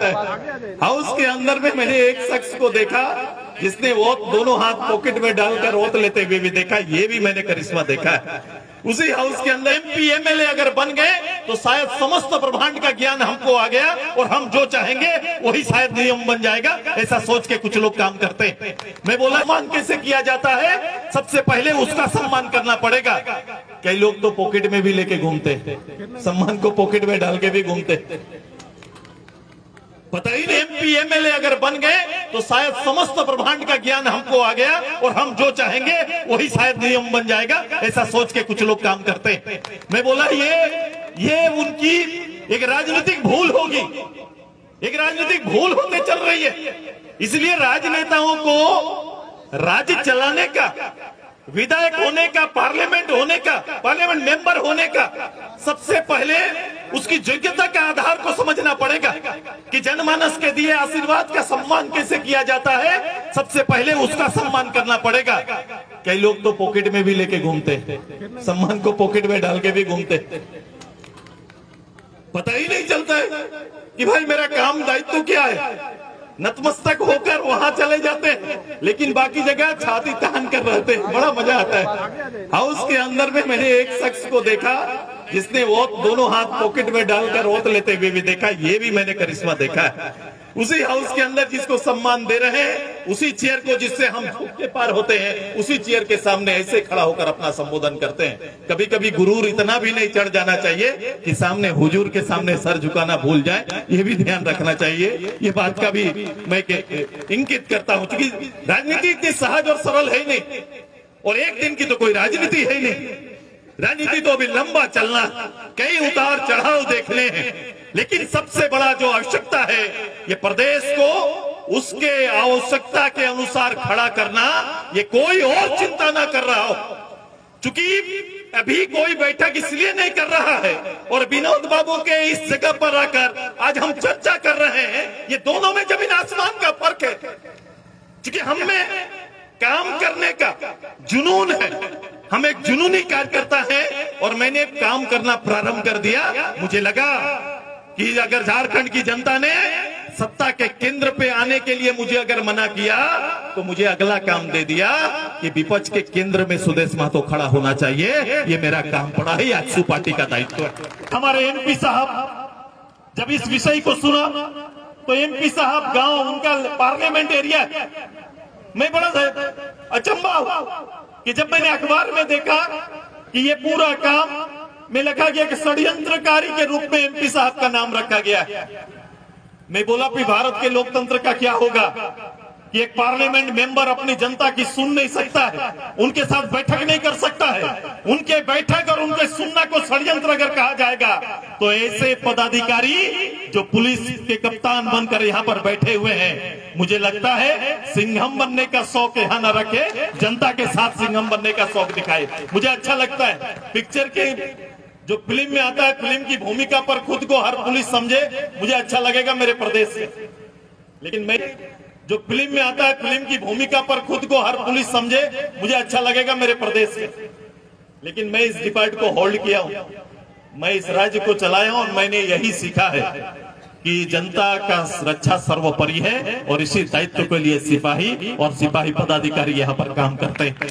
House के अंदर में मैंने एक शख्स को देखा जिसने वो दोनों हाथ पॉकेट में डालकर ओत लेते हुए भी देखा। ये भी मैंने करिश्मा देखा है। उसी हाउस के अंदर एमपी एमएलए अगर बन गए तो शायद समस्त ब्रह्मांड का ज्ञान हमको आ गया और हम जो चाहेंगे वही शायद नियम बन जाएगा, ऐसा सोच के कुछ लोग काम करते हैं। मैं बोला सम्मान कैसे किया जाता है, सबसे पहले उसका सम्मान करना पड़ेगा। कई लोग तो पॉकेट में भी लेके घूमते, सम्मान को पॉकेट में डाल के भी घूमते। पता ही नहीं एमपी एमएलए अगर बन गए तो शायद समस्त ब्रह्मांड का ज्ञान हमको आ गया और हम जो चाहेंगे वही शायद नियम बन जाएगा, ऐसा सोच के कुछ लोग काम करते हैं। मैं बोला ये उनकी एक राजनीतिक भूल होगी, एक राजनीतिक भूल होते चल रही है। इसलिए राजनेताओं को राज्य चलाने का, विधायक होने का, पार्लियामेंट मेंबर होने का सबसे पहले उसकी योग्यता का आधार को समझना पड़ेगा कि जनमानस के दिए आशीर्वाद का सम्मान कैसे किया जाता है। सबसे पहले उसका सम्मान करना पड़ेगा। कई लोग तो पॉकेट में भी लेके घूमते, सम्मान को पॉकेट में डाल के भी घूमते। पता ही नहीं चलता है कि भाई मेरा काम दायित्व क्या है। नतमस्तक होकर वहां चले जाते हैं, लेकिन बाकी जगह छाती तान कर रहते हैं। बड़ा मजा आता है। हाउस के अंदर में मैंने एक शख्स को देखा जिसने वो दोनों हाथ पॉकेट में डालकर ओत लेते हुए भी देखा। ये भी मैंने करिश्मा देखा है। उसी हाउस के अंदर जिसको सम्मान दे रहे हैं, उसी चेयर को जिससे हम झुक के पार होते हैं, उसी चेयर के सामने ऐसे खड़ा होकर अपना संबोधन करते हैं। कभी कभी गुरूर इतना भी नहीं चढ़ जाना चाहिए कि सामने हुजूर के सामने सर झुकाना भूल जाए। ये भी ध्यान रखना चाहिए। ये बात का भी मैं इंगित करता हूं, क्योंकि राजनीति इतनी सहज और सरल है ही नहीं, और एक दिन की तो कोई राजनीति है ही नहीं। राजनीति तो अभी लंबा चलना, कई उतार चढ़ाव देखने हैं। लेकिन सबसे बड़ा जो आवश्यकता है, ये प्रदेश को उसके आवश्यकता के अनुसार खड़ा करना, ये कोई और चिंता ना कर रहा हो। चूंकि अभी कोई बैठक इसलिए नहीं कर रहा है और विनोद बाबू के इस जगह पर आकर आज हम चर्चा कर रहे हैं, ये दोनों में जमीन आसमान का फर्क है। क्योंकि हम में काम करने का जुनून है, हम एक जुनूनी कार्यकर्ता है, और मैंने काम करना प्रारंभ कर दिया। मुझे लगा कि अगर झारखंड की जनता ने सत्ता के केंद्र पे आने के लिए मुझे अगर मना किया, तो मुझे अगला काम दे दिया कि विपक्ष के केंद्र में सुदेश महतो खड़ा होना चाहिए। ये मेरा काम पड़ा है, आजसू पार्टी का दायित्व है। हमारे एमपी साहब जब इस विषय को सुना तो एमपी साहब गांव उनका पार्लियामेंट एरिया, मैं बड़ा अचंभा हुआ कि जब मैंने अखबार में देखा कि ये पूरा काम में लिखा गया कि षड्यंत्रकारी के रूप में एमपी साहब का नाम रखा गया है। मैं बोला कि भारत के लोकतंत्र का क्या होगा कि एक पार्लियामेंट मेंबर अपनी जनता की सुन नहीं सकता है, उनके साथ बैठक नहीं कर सकता है। उनके बैठक और उनके सुनना को षड्यंत्र अगर कहा जाएगा, तो ऐसे पदाधिकारी जो पुलिस के कप्तान बनकर यहाँ पर बैठे हुए हैं, मुझे लगता है सिंघम बनने का शौक यहाँ न रखे, जनता के साथ सिंघम बनने का शौक दिखाए। मुझे अच्छा लगता है पिक्चर के जो फिल्म में आता है, फिल्म की भूमिका पर खुद को हर पुलिस समझे, मुझे अच्छा लगेगा मेरे प्रदेश से। लेकिन मैं जो फिल्म में आता है, फिल्म की भूमिका पर खुद को हर पुलिस समझे, मुझे अच्छा लगेगा मेरे प्रदेश से। लेकिन मैं इस डिपार्ट को होल्ड किया हूं, मैं इस राज्य को चलाया हूं, और मैंने यही सीखा है कि जनता का रक्षा सर्वोपरि है, और इसी दायित्व के लिए सिपाही और सिपाही पदाधिकारी यहाँ पर काम करते हैं।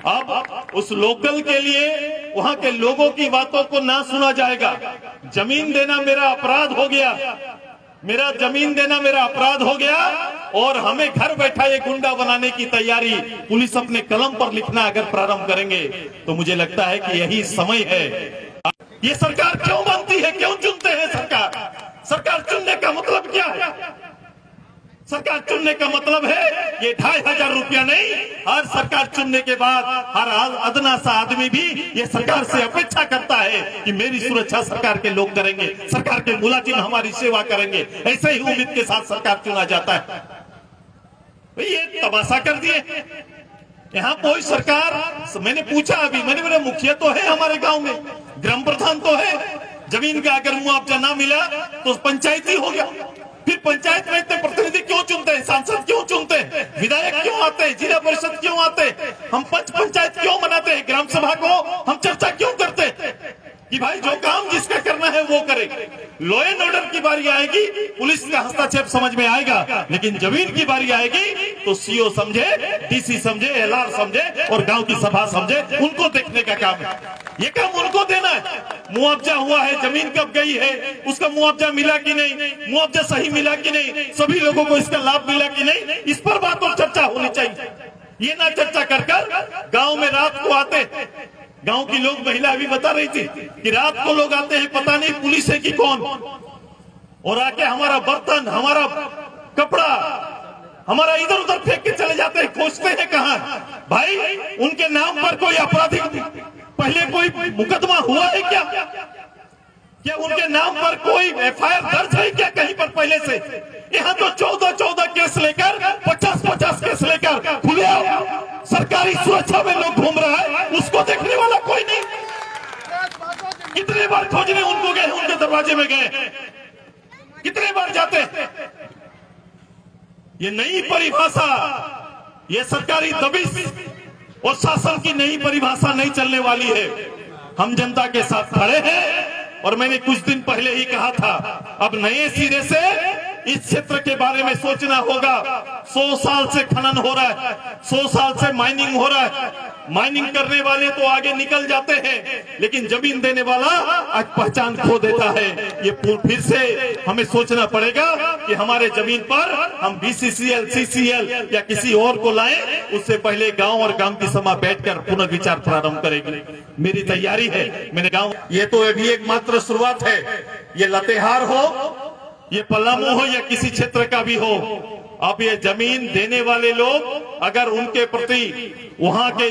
अब उस लोकल के लिए वहां के लोगों की बातों को ना सुना जाएगा। जमीन देना मेरा अपराध हो गया, मेरा जमीन देना मेरा अपराध हो गया, और हमें घर बैठा ये गुंडा बनाने की तैयारी पुलिस अपने कलम पर लिखना अगर प्रारंभ करेंगे, तो मुझे लगता है कि यही समय है। ये सरकार क्यों बनती है, क्यों चुनते हैं सरकार चुनने का मतलब क्या है? सरकार चुनने का मतलब है ये 2500 रुपया नहीं, हर सरकार चुनने के बाद हर अदना सा आदमी भी ये सरकार से अपेक्षा करता है कि मेरी सुरक्षा सरकार के लोग करेंगे, सरकार के मुलाजिम हमारी सेवा करेंगे। ऐसे ही उम्मीद के साथ सरकार चुना जाता है। ये तमाशा कर दिए यहाँ कोई सरकार। मैंने पूछा अभी, मैंने मेरे मुखिया तो है हमारे गांव में, ग्राम प्रधान तो है, जमीन का अगर मुआवजा ना मिला तो पंचायती हो गया। फिर पंचायत में इतने प्रतिनिधि क्यों चुनते हैं, सांसद क्यों चुनते हैं, विधायक क्यों आते हैं, जिला परिषद क्यों आते हैं, हम पंचायत क्यों बनाते हैं, ग्राम सभा को हम चर्चा क्यों करते हैं कि भाई जो काम जिसका करना है वो करे। लॉ एंड ऑर्डर की बारी आएगी, पुलिस का हस्तक्षेप समझ में आएगा, लेकिन जमीन की बारी आएगी तो सीओ समझे, डीसी समझे, एलआर समझे और गांव की सभा समझे, उनको देखने का काम है। ये काम उनको देना है। मुआवजा हुआ है, जमीन कब गई है, उसका मुआवजा मिला कि नहीं, मुआवजा सही मिला कि नहीं, सभी लोगों को इसका लाभ मिला कि नहीं, इस पर बात और चर्चा होनी चाहिए। ये ना चर्चा कर गांव में रात को आते, गांव की लोग, महिला अभी बता रही थी कि रात को लोग आते हैं, पता नहीं पुलिस है कि कौन, और आके हमारा बर्तन, हमारा कपड़ा, हमारा इधर उधर फेंक के चले जाते हैं, खोजते हैं कहां। भाई उनके नाम पर कोई आपराधिक पहले कोई मुकदमा हुआ है क्या? क्या उनके नाम पर कोई एफआईआर दर्ज है क्या कहीं पर पहले से? यहाँ तो 14 केस लेकर, 50 केस लेकर खुले सरकारी सुरक्षा में लोग घूम रहा है, उसको देखने वाला कोई नहीं। कितने बार खोजने उनको गए, उनके दरवाजे में गए, कितने बार जाते। ये नई परिभाषा, ये सरकारी दबिश और शासन की नई परिभाषा नहीं चलने वाली है। हम जनता के साथ खड़े हैं और मैंने कुछ दिन पहले ही कहा था, अब नए सिरे से इस क्षेत्र के बारे में सोचना होगा। 100 साल से खनन हो रहा है, 100 साल से माइनिंग हो रहा है। माइनिंग करने वाले तो आगे निकल जाते हैं, लेकिन जमीन देने वाला आज पहचान खो देता है। ये फिर से हमें सोचना पड़ेगा कि हमारे जमीन पर हम बीसीसीएल, सीसीएल या किसी और को लाएं, उससे पहले गांव और गांव की सभा बैठकर पुनर्विचार प्रारंभ करेगी। मेरी तैयारी है। मैंने गांव, ये तो अभी एक मात्र शुरुआत है। ये लातेहार हो, ये पलामू हो या किसी क्षेत्र का भी हो, अब ये जमीन देने वाले लोग अगर उनके प्रति वहां के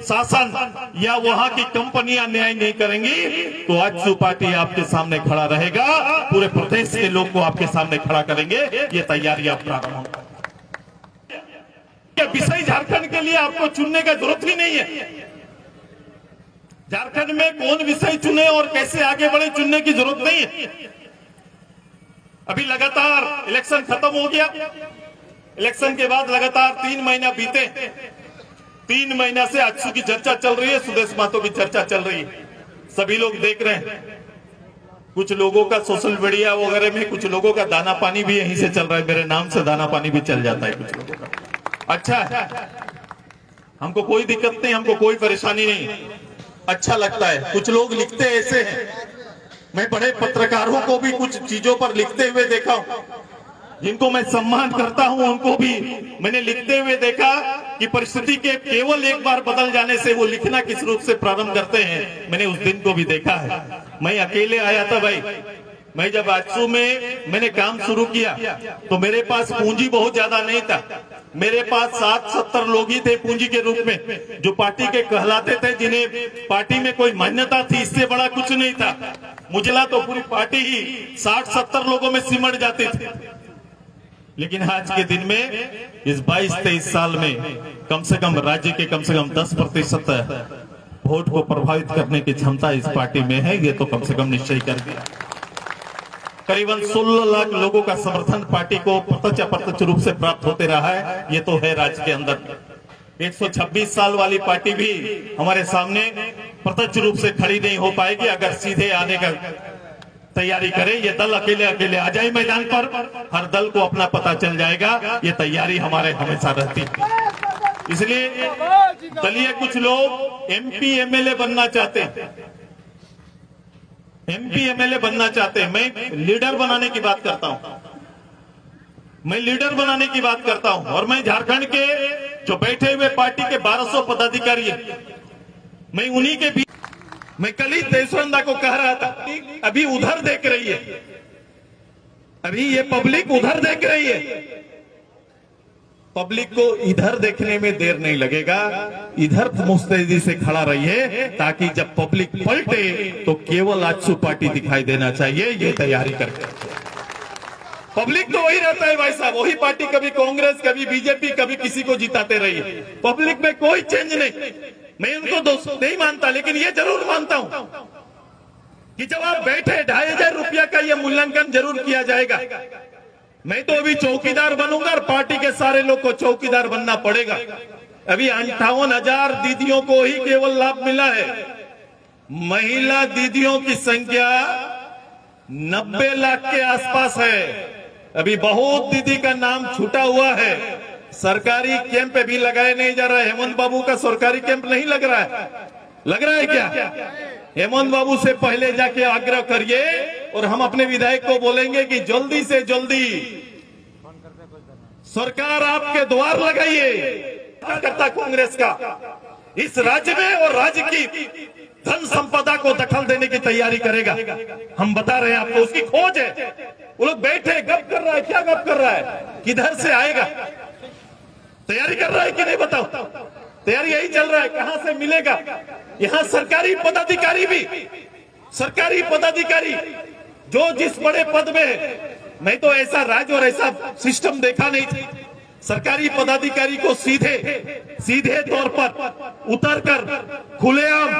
शासन या वहां की कंपनियां न्याय नहीं करेंगी तो आजसू पार्टी आपके सामने खड़ा रहेगा, पूरे प्रदेश के लोग को आपके सामने खड़ा करेंगे। ये तैयारी आप प्रारंभ होगा। क्या विषय झारखंड के लिए आपको चुनने का जरूरत ही नहीं है। झारखंड में कौन विषय चुने और कैसे आगे बढ़े, चुनने की जरूरत नहीं है। अभी लगातार इलेक्शन खत्म हो गया, इलेक्शन के बाद लगातार 3 महीना बीते, 3 महीना से आजसू की चर्चा चल रही है, सुदेश महतो की चर्चा चल रही है, सभी लोग देख रहे हैं। कुछ लोगों का सोशल मीडिया वगैरह में, कुछ लोगों का दाना पानी भी यहीं से चल रहा है, मेरे नाम से दाना पानी भी चल जाता है कुछ लोगों का। अच्छा है, हमको कोई दिक्कत नहीं, हमको कोई परेशानी नहीं, अच्छा लगता है। कुछ लोग लिखते ऐसे हैं, मैं बड़े पत्रकारों को भी कुछ चीजों पर लिखते हुए देखा हूं, जिनको मैं सम्मान करता हूं, उनको भी मैंने लिखते हुए देखा कि परिस्थिति के केवल एक बार बदल जाने से वो लिखना किस रूप से प्रारंभ करते हैं। मैंने उस दिन को भी देखा है। मैं अकेले आया था भाई, मैं जब आजसू में मैंने काम शुरू किया तो मेरे पास पूंजी बहुत ज्यादा नहीं था। मेरे पास 60-70 लोग ही थे पूंजी के रूप में, जो पार्टी के कहलाते थे, जिन्हें पार्टी में कोई मान्यता थी, इससे बड़ा कुछ नहीं था। मुझला तो पूरी पार्टी ही 60-70 लोगों में सिमट जाती थी। लेकिन आज के दिन में इस 22-23 साल में कम से कम राज्य के कम से कम 10% वोट को प्रभावित करने की क्षमता इस पार्टी में है। ये तो कम से कम निश्चय कर दिया। करीबन 16 लाख लोगों का समर्थन पार्टी को प्रत्यक्ष अप्रत्यक्ष रूप से प्राप्त होते रहा है। ये तो है राज्य के अंदर। 126 साल वाली पार्टी भी हमारे सामने प्रत्यक्ष रूप से खड़ी नहीं हो पाएगी अगर सीधे आने का तैयारी करे। ये दल अकेले अकेले आ जाए मैदान पर, हर दल को अपना पता चल जाएगा। ये तैयारी हमारे हमेशा रहती है। इसलिए दलीय कुछ लोग MP MLA बनना चाहते हैं, MP MLA बनना चाहते हैं। मैं लीडर बनाने की बात करता हूं, मैं लीडर बनाने की बात करता हूं। और मैं झारखंड के जो बैठे हुए पार्टी के 1200 पदाधिकारी, मैं उन्हीं के बीच, मैं कल ही देशवंदा को कह रहा था, अभी उधर देख रही है, अभी ये पब्लिक उधर देख रही है। पब्लिक को इधर देखने में देर नहीं लगेगा, इधर मुस्तैदी से खड़ा रहिए, ताकि जब पब्लिक पलटे तो केवल आजसू पार्टी दिखाई देना चाहिए। ये तैयारी करके पब्लिक तो वही रहता है भाई साहब, वही पार्टी, कभी कांग्रेस, कभी बीजेपी, कभी किसी को जिताते रहिए। पब्लिक में कोई चेंज नहीं। मैं उनको दोस्त नहीं मानता, लेकिन ये जरूर मानता हूं कि जब आप बैठे 2500 रुपया का ये मूल्यांकन जरूर किया जाएगा। मैं तो अभी चौकीदार बनूंगा और पार्टी के सारे लोग को चौकीदार बनना पड़ेगा। अभी 58,000 दीदियों को ही केवल लाभ मिला है। महिला दीदियों की संख्या 90 लाख के आसपास है। अभी बहुत दीदी का नाम छूटा हुआ है। सरकारी कैंप भी लगाया नहीं जा रहा है। हेमंत बाबू का सरकारी कैंप नहीं लग रहा है। लग रहा है क्या? हेमंत बाबू से पहले जाके आग्रह करिए और हम अपने विधायक को बोलेंगे कि जल्दी से जल्दी सरकार आपके द्वार लगाइए। करता कांग्रेस का इस राज्य में और राज्य की धन संपदा को दखल देने की तैयारी करेगा। हम बता रहे हैं आपको, उसकी खोज है। वो लोग बैठे गप कर रहा है। क्या गप कर रहा है? किधर से आएगा? तैयारी कर रहा है कि नहीं बताओ? तैयारी यही चल रहा है, कहां से मिलेगा? यहाँ सरकारी पदाधिकारी जो जिस बड़े पद में है, मैं तो ऐसा राज्य और ऐसा सिस्टम देखा नहीं था। सरकारी पदाधिकारी को सीधे तौर पर उतरकर खुलेआम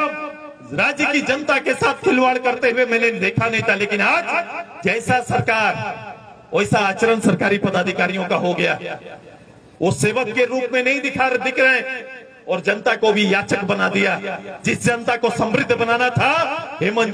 राज्य की जनता के साथ खिलवाड़ करते हुए मैंने देखा नहीं था। लेकिन आज जैसा सरकार वैसा आचरण सरकारी पदाधिकारियों का हो गया। वो सेवक के रूप में नहीं दिख रहे और जनता को भी याचक बना दिया। जिस जनता को समृद्ध बनाना था, हेमंत